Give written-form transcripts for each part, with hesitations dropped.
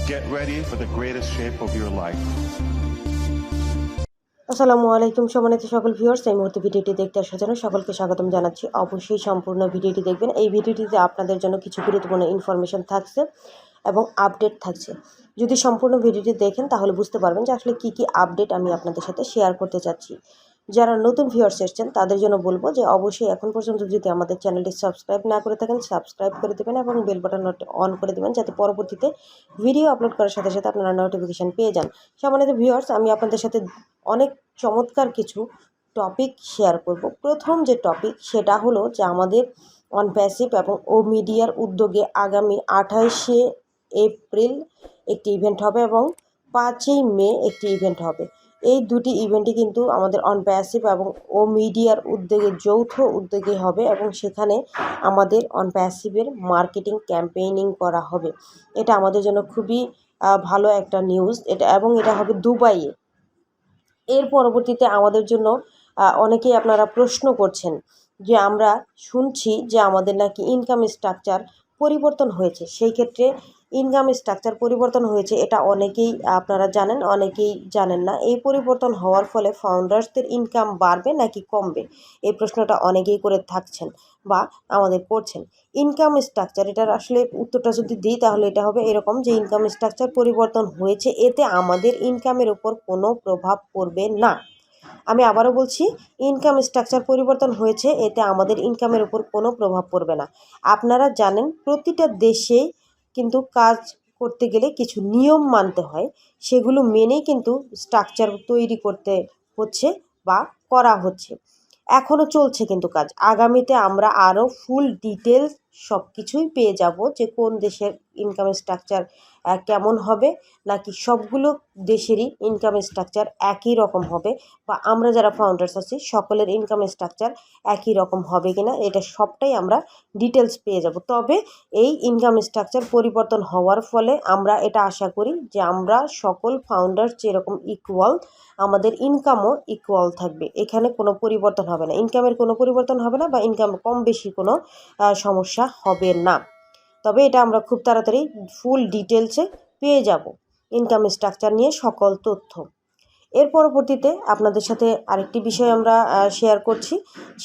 Get ready for the greatest shape of your life. আসসালামু আলাইকুম সম্মানিত সকল ভিউয়ার্স, এই মুহূর্তে ভিডিওটি দেখতে আসার জন্য সকলকে স্বাগতম জানাচ্ছি। অবশ্যই সম্পূর্ণ ভিডিওটি দেখবেন। এই ভিডিওটিতে আপনাদের জন্য কিছু গুরুত্বপূর্ণ ইনফরমেশন থাকছে এবং আপডেট থাকছে। যদি সম্পূর্ণ ভিডিওটি দেখেন তাহলে বুঝতে পারবেন যে আসলে কী আপডেট আমি আপনাদের সাথে শেয়ার করতে চাচ্ছি। যারা নতুন ভিউয়ার্স এসেছেন তাদের জন্য বলবো যে অবশ্যই এখন পর্যন্ত যদি আমাদের চ্যানেলটি সাবস্ক্রাইব না করে থাকেন সাবস্ক্রাইব করে দেবেন এবং বেল বাটন অন করে দেবেন, যাতে পরবর্তীতে ভিডিও আপলোড করার সাথে সাথে আপনারা নোটিফিকেশান পেয়ে যান। সম্মানিত ভিউয়ার্স, আমি আপনাদের সাথে অনেক চমৎকার কিছু টপিক শেয়ার করব। প্রথম যে টপিক সেটা হলো যে আমাদের অনপ্যাসিভ এবং ও মিডিয়ার উদ্যোগে আগামী 28শে এপ্রিল একটি ইভেন্ট হবে এবং 5ই মে একটি ইভেন্ট হবে। এই দুটি ইভেন্টই কিন্তু আমাদের অনপ্যাসিভ এবং ও মিডিয়ার উদ্যোগে যৌথ উদ্যোগে হবে এবং সেখানে আমাদের অনপ্যাসিভের মার্কেটিং ক্যাম্পেইনিং করা হবে। এটা আমাদের জন্য খুবই ভালো একটা নিউজ এটা, এবং এটা হবে দুবাইয়ে। এর পরবর্তীতে আমাদের জন্য অনেকেই আপনারা প্রশ্ন করছেন যে আমরা শুনছি যে আমাদের নাকি ইনকাম স্ট্রাকচার পরিবর্তন হয়েছে। সেই ক্ষেত্রে ইনকাম স্ট্রাকচার পরিবর্তন হয়েছে এটা অনেকেই আপনারা জানেন, অনেকেই জানেন না। এই পরিবর্তন হওয়ার ফলে ফাউন্ডার্সদের ইনকাম বাড়বে নাকি কমবে, এই প্রশ্নটা অনেকেই করে থাকছেন বা আমাদের করছেন। ইনকাম স্ট্রাকচার, এটার আসলে উত্তরটা যদি দিই তাহলে এটা হবে এরকম যে ইনকাম স্ট্রাকচার পরিবর্তন হয়েছে, এতে আমাদের ইনকামের উপর কোনো প্রভাব পড়বে না। আমি আবারও বলছি, ইনকাম স্ট্রাকচার পরিবর্তন হয়েছে, এতে আমাদের ইনকামের উপর কোনো প্রভাব পড়বে না। আপনারা জানেন প্রতিটা দেশে কিন্তু কাজ করতে গেলে কিছু নিয়ম মানতে হয়, সেগুলো মেনেই কিন্তু স্ট্রাকচার তৈরি করতে হচ্ছে বা করা হচ্ছে। এখনও চলছে কিন্তু কাজ। আগামীতে আমরা আরও ফুল ডিটেলস সব কিছুই পেয়ে যাব যে কোন দেশের ইনকাম স্ট্রাকচার কেমন হবে, নাকি সবগুলো দেশেরই ইনকাম স্ট্রাকচার একই রকম হবে, বা আমরা যারা ফাউন্ডার্স আছি সকলের ইনকাম স্ট্রাকচার একই রকম হবে কিনা, এটা সবটাই আমরা ডিটেলস পেয়ে যাব। তবে এই ইনকাম স্ট্রাকচার পরিবর্তন হওয়ার ফলে আমরা এটা আশা করি যে আমরা সকল ফাউন্ডার যেরকম ইকুয়াল, আমাদের ইনকামও ইকুয়াল থাকবে। এখানে কোনো পরিবর্তন হবে না, ইনকামের কোনো পরিবর্তন হবে না বা ইনকাম কম বেশি কোনো সমস্যা হবে না। তবে এটা আমরা খুব তাড়াতাড়ি ফুল ডিটেলসে পেয়ে যাব ইনকাম স্ট্রাকচার নিয়ে সকল তথ্য। এর পরবর্তীতে আপনাদের সাথে আরেকটি বিষয় আমরা শেয়ার করছি,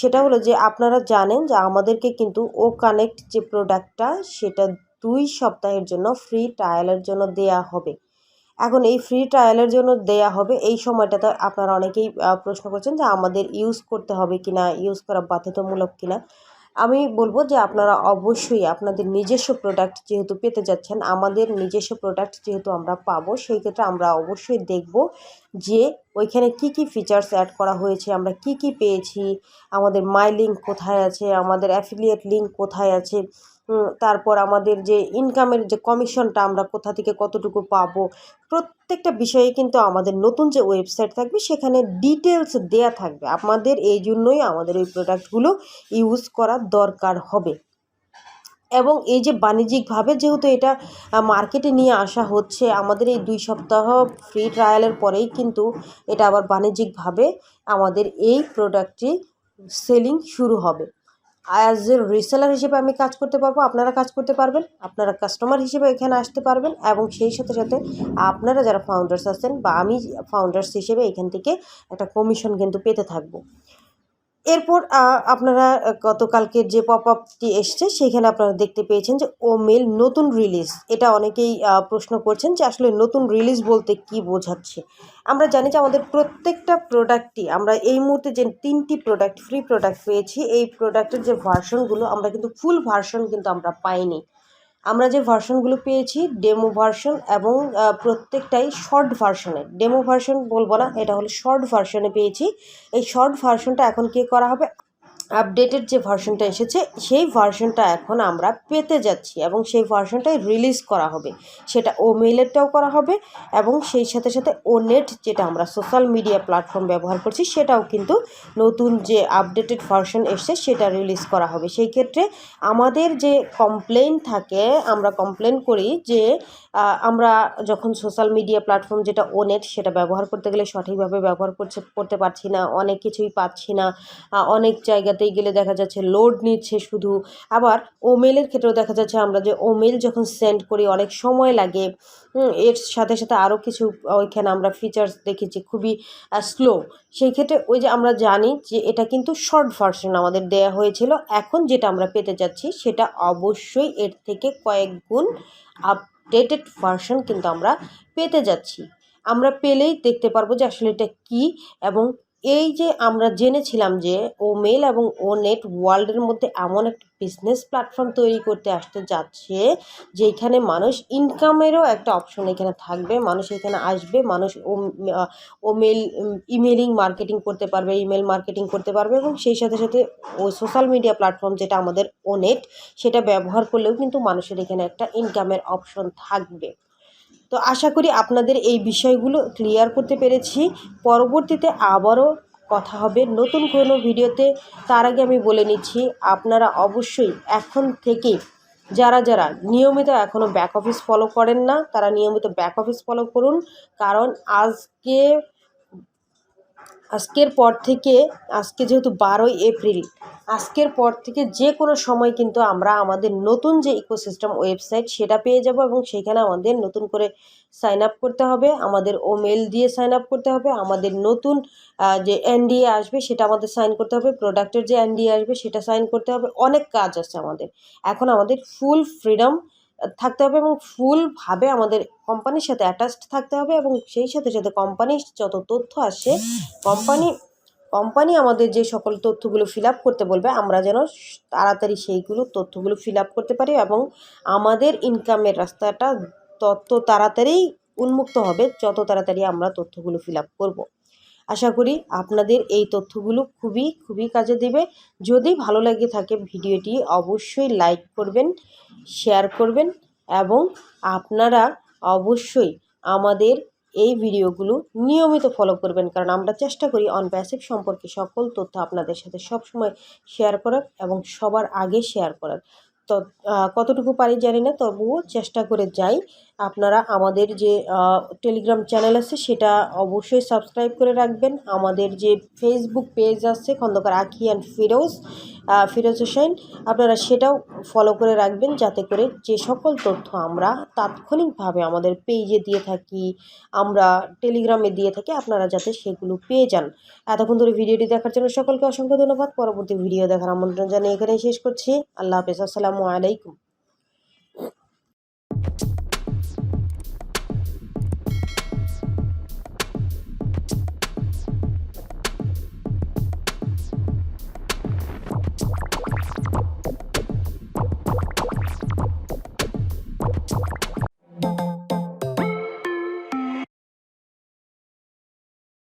সেটা হলো যে আপনারা জানেন যে আমাদেরকে কিন্তু ও কানেক্ট যে প্রোডাক্টটা সেটা 2 সপ্তাহের জন্য ফ্রি ট্রায়ালের জন্য দেয়া হবে। এখন এই ফ্রি ট্রায়ালের জন্য দেয়া হবে, এই সময়টাতে আপনারা অনেকেই প্রশ্ন করছেন যে আমাদের ইউজ করতে হবে কিনা, ইউজ করা বাধ্যতামূলক কিনা। আমি বলবো যে আপনারা অবশ্যই আপনাদের নিজস্ব প্রোডাক্ট যেহেতু পেতে যাচ্ছেন, আমাদের নিজস্ব প্রোডাক্ট যেহেতু আমরা পাবো, সেই ক্ষেত্রে আমরা অবশ্যই দেখব যে ওইখানে কি ফিচার্স অ্যাড করা হয়েছে, আমরা কি পেয়েছি, আমাদের মাই লিঙ্ক কোথায় আছে, আমাদের অ্যাফিলিয়েট লিঙ্ক কোথায় আছে, তারপর আমাদের যে ইনকামের যে কমিশনটা আমরা কোথা থেকে কতটুকু পাবো, প্রত্যেকটা বিষয়ে কিন্তু আমাদের নতুন যে ওয়েবসাইট থাকবে সেখানে ডিটেলস দেয়া থাকবে। আমাদের এই জন্যই আমাদের ওই প্রোডাক্টগুলো ইউজ করার দরকার হবে। এবং এই যে বাণিজ্যিকভাবে যেহেতু এটা মার্কেটে নিয়ে আসা হচ্ছে, আমাদের এই 2 সপ্তাহ ফ্রি ট্রায়ালের পরেই কিন্তু এটা আবার বাণিজ্যিকভাবে আমাদের এই প্রোডাক্টটি সেলিং শুরু হবে। অ্যাজ এ রিসেলার হিসেবে আমি কাজ করতে পারবো, আপনারা কাজ করতে পারবেন, আপনারা কাস্টমার হিসেবে এখানে আসতে পারবেন, এবং সেই সাথে সাথে আপনারা যারা ফাউন্ডার্স আছেন বা আমি ফাউন্ডার্স হিসেবে এখান থেকে একটা কমিশন কিন্তু পেতে থাকবো। এরপর আপনারা গতকালকের যে পপ আপটি এসছে সেখানে আপনারা দেখতে পেয়েছেন যে মেল নতুন রিলিজ। এটা অনেকেই প্রশ্ন করছেন যে আসলে নতুন রিলিজ বলতে কি বোঝাচ্ছে। আমরা জানি যে আমাদের প্রত্যেকটা প্রোডাক্টই, আমরা এই মুহূর্তে যে 3টি প্রোডাক্ট ফ্রি প্রোডাক্ট পেয়েছি, এই প্রোডাক্টের যে ভার্সনগুলো আমরা কিন্তু ফুল ভার্সন কিন্তু আমরা পাইনি। আমরা যে ভার্সনগুলো পেয়েছি ডেমো ভার্সন এবং প্রত্যেকটাই শর্ট ভার্সনে, ডেমো ভার্সন বলবো না, এটা হলো শর্ট ভার্সনে পেয়েছি। এই শর্ট ভার্সনটা এখন কী করা হবে, আপডেটেড যে ভার্সনটা এসেছে সেই ভার্সনটা এখন আমরা পেতে যাচ্ছি এবং সেই ভার্সনটাই রিলিজ করা হবে। সেটা মেইলেরটাও করা হবে এবং সেই সাথে সাথে নেট যেটা আমরা সোশ্যাল মিডিয়া প্ল্যাটফর্ম ব্যবহার করছি সেটাও কিন্তু নতুন যে আপডেটেড ভার্সন এসছে সেটা রিলিজ করা হবে। সেই ক্ষেত্রে আমাদের যে কমপ্লেন থাকে, আমরা কমপ্লেন করি যে আমরা যখন সোশ্যাল মিডিয়া প্ল্যাটফর্ম যেটা নেট সেটা ব্যবহার করতে গেলে সঠিকভাবে ব্যবহার করতে পারছি না, অনেক কিছুই পাচ্ছি না, অনেক জায়গাতে ওয়েবসাইটে গেলে দেখা যাচ্ছে লোড নিচ্ছে শুধু। আবার ওমেলের ক্ষেত্রেও দেখা যাচ্ছে আমরা যে ওমেল যখন সেন্ড করি অনেক সময় লাগে। এর সাথে সাথে আরও কিছু ওইখানে আমরা ফিচার্স দেখেছি খুবই স্লো। সেই ক্ষেত্রে ওই যে আমরা জানি যে এটা কিন্তু শর্ট ভার্সন আমাদের দেয়া হয়েছিল, এখন যেটা আমরা পেতে যাচ্ছি সেটা অবশ্যই এর থেকে কয়েক গুণ আপডেটেড ভার্সন কিন্তু আমরা পেতে যাচ্ছি। আমরা পেলেই দেখতে পারবো যে আসলে এটা কী। এবং এই যে আমরা জেনেছিলাম যে ওমেল এবং ওনেট ওয়ার্ল্ডের মধ্যে এমন একটা বিজনেস প্ল্যাটফর্ম তৈরি করতে আসতে যাচ্ছে যেখানে মানুষ ইনকামেরও একটা অপশন এখানে থাকবে। মানুষ এখানে আসবে, মানুষ ওমেল ইমেলিং মার্কেটিং করতে পারবে, ইমেল মার্কেটিং করতে পারবে এবং সেই সাথে সাথে ওই সোশ্যাল মিডিয়া প্ল্যাটফর্ম যেটা আমাদের ওনেট, সেটা ব্যবহার করলেও কিন্তু মানুষের এখানে একটা ইনকামের অপশন থাকবে। তো আশা করি আপনাদের এই বিষয়গুলো ক্লিয়ার করতে পেরেছি। পরবর্তীতে আবারও কথা হবে নতুন কোনো ভিডিওতে। তার আগে আমি বলে নিচ্ছি, আপনারা অবশ্যই এখন থেকে যারা যারা নিয়মিত এখনও ব্যাক অফিস ফলো করেন না, তারা নিয়মিত ব্যাক অফিস ফলো করুন। কারণ আজকের পর থেকে, আজকে যেহেতু 12ই এপ্রিল, আজকের পর থেকে যে কোনো সময় কিন্তু আমরা আমাদের নতুন যে ইকোসিস্টেম ওয়েবসাইট সেটা পেয়ে যাব এবং সেখানে আমাদের নতুন করে সাইন আপ করতে হবে, আমাদের ওমেল দিয়ে সাইন আপ করতে হবে, আমাদের নতুন যে এনডিএ আসবে সেটা আমাদের সাইন করতে হবে, প্রোডাক্টের যে এনডিএ আসবে সেটা সাইন করতে হবে। অনেক কাজ আছে আমাদের। এখন আমাদের ফুল ফ্রিডম থাকতে হবে এবং ফুলভাবে আমাদের কোম্পানির সাথে অ্যাটাচড থাকতে হবে এবং সেই সাথে সাথে কোম্পানির যত তথ্য আসে, কোম্পানি আমাদের যে সকল তথ্যগুলো ফিল আপ করতে বলবে আমরা যেন তাড়াতাড়ি সেইগুলো তথ্যগুলো ফিল আপ করতে পারি এবং আমাদের ইনকামের রাস্তাটা তত তাড়াতাড়ি উন্মুক্ত হবে যত তাড়াতাড়ি আমরা তথ্যগুলো ফিল আপ করবো। আশা করি আপনাদের এই তথ্যগুলো খুবই খুবই কাজে দেবে। যদি ভালো লাগে থাকে ভিডিওটি অবশ্যই লাইক করবেন, শেয়ার করবেন এবং আপনারা অবশ্যই আমাদের এই ভিডিওগুলো নিয়মিত ফলো করবেন, কারণ আমরা চেষ্টা করি অনপ্যাসিভ সম্পর্কে সকল তথ্য আপনাদের সাথে সবসময় শেয়ার করার এবং সবার আগে শেয়ার করার। তো কতটুকু পারি জানি না, তবুও চেষ্টা করে যাই। আপনারা আমাদের যে টেলিগ্রাম চ্যানেল আছে সেটা অবশ্যই সাবস্ক্রাইব করে রাখবেন। আমাদের যে ফেসবুক পেজ আছে খন্দকার আঁখি অ্যান্ড ফিরোজ হোসেন, আপনারা সেটাও ফলো করে রাখবেন, যাতে করে যে সকল তথ্য আমরা তাৎক্ষণিকভাবে আমাদের পেজে দিয়ে থাকি, আমরা টেলিগ্রামে দিয়ে থাকি, আপনারা যাতে সেগুলো পেয়ে যান। এতক্ষণ ধরে ভিডিওটি দেখার জন্য সকলকে অসংখ্য ধন্যবাদ। পরবর্তী ভিডিও দেখার আমন্ত্রণ জানিয়ে এখানেই শেষ করছি। আল্লাহ হাফেজ, আসসালামু আলাইকুম।